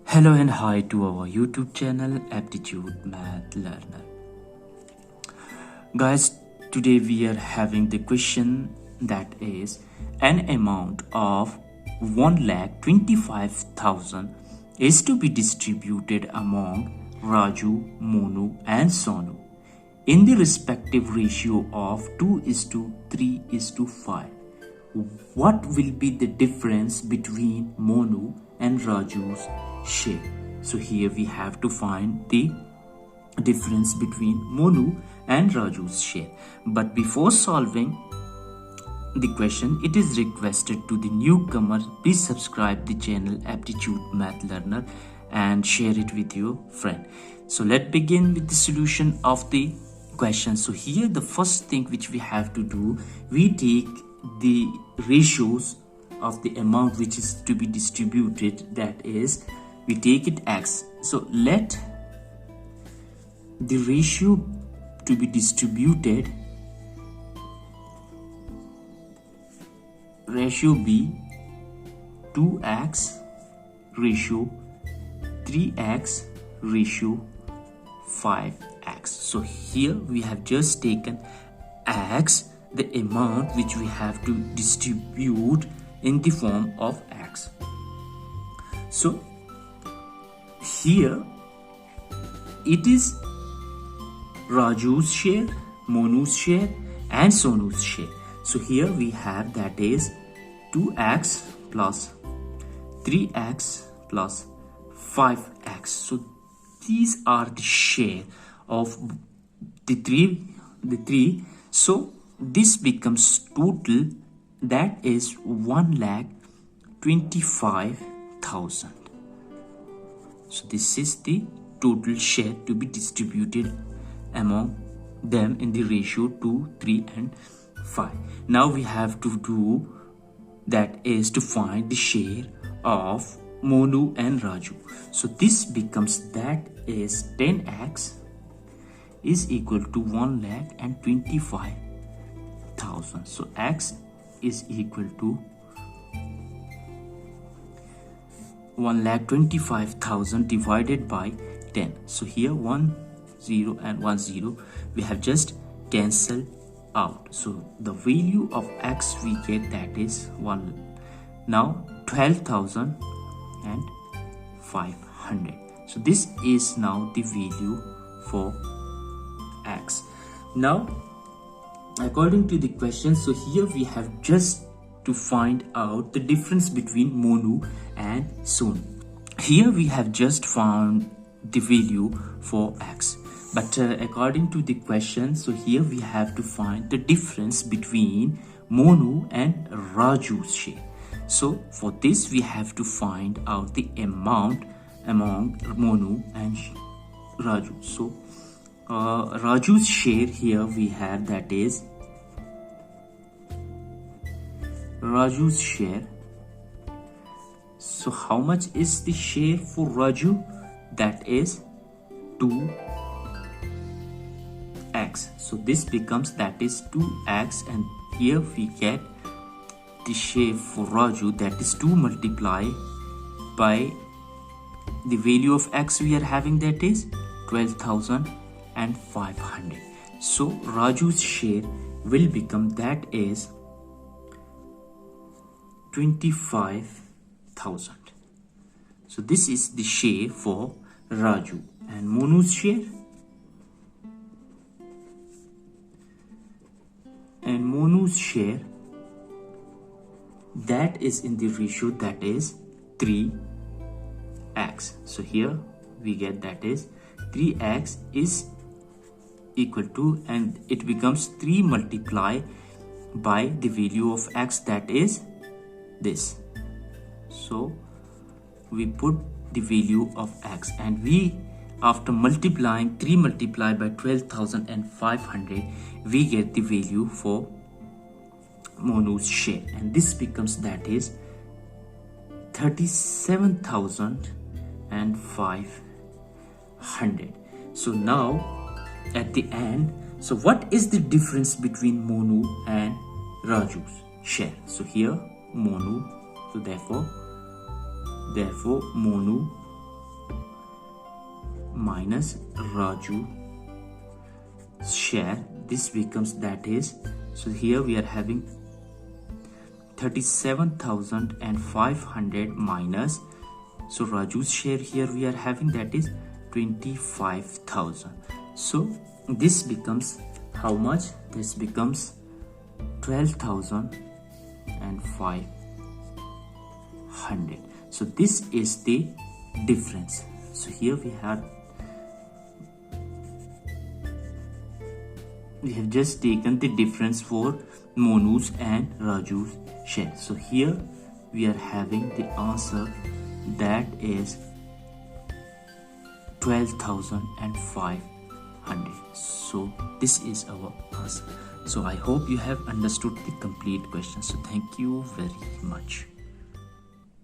Hello and hi to our YouTube channel Aptitude Math Learner. Guys, today we are having the question that is an amount of 1,25,000 is to be distributed among Raju, Monu and Sonu in the respective ratio of 2:3:5. What will be the difference between Monu and Raju's share? So here we have to find the difference between Monu and Raju's share. But before solving the question, it is requested to the newcomer, please subscribe the channel Aptitude Math Learner and share it with your friend. So let's begin with the solution of the question. So here the first thing which we have to do, we take the ratios of the amount which is to be distributed, that is we take it x. So let the ratio to be distributed ratio be 2x ratio 3x ratio 5x. So here we have just taken x, the amount which we have to distribute in the form of x. So here it is Raju's share, Monu's share and Sonu's share. So here we have that is 2x plus 3x plus 5x. So these are the share of the three. So this becomes total, that is 1,25,000. So this is the total share to be distributed among them in the ratio 2, 3 and 5. Now we have to do, that is to find the share of Monu and Raju. So this becomes, that is 10x is equal to 1,25,000. So x is equal to 1,25,000 divided by 10. So here 1 0 and 1 0 we have just cancelled out. So the value of x we get, that is 1. Now 12,500. So this is now the value for x. Now according to the question, so here we have just to find out the difference between Monu and Sonu. Here we have just found the value for x, but according to the question, so here we have to find the difference between Monu and Raju's share. So for this we have to find out the amount among Monu and Raju. So Raju's share, here we have that is Raju's share. So how much is the share for Raju? That is 2x. So this becomes, that is 2x, and here we get the share for Raju, that is 2 multiplied by the value of x we are having, that is 12,500. So Raju's share will become, that is 25,000. So this is the share for Raju. And Monu's share, that is in the ratio, that is 3x. So here we get, that is 3x is equal to, and it becomes 3 multiplied by the value of x, that is this. So we put the value of x, and we, after multiplying 3 multiplied by 12,500, we get the value for Monu's share, and this becomes, that is 37,500. So now at the end, so what is the difference between Monu and Raju's share? So here Monu, so therefore Monu minus Raju share. This becomes, that is, so here we are having 37,500 minus, so Raju's share here we are having, that is 25,000. So this becomes how much? This becomes 12,500. So this is the difference. So here we have just taken the difference for Monu's and Raju's share. So here we are having the answer, that is 12,500. So this is our answer. So I hope you have understood the complete question. So thank you very much.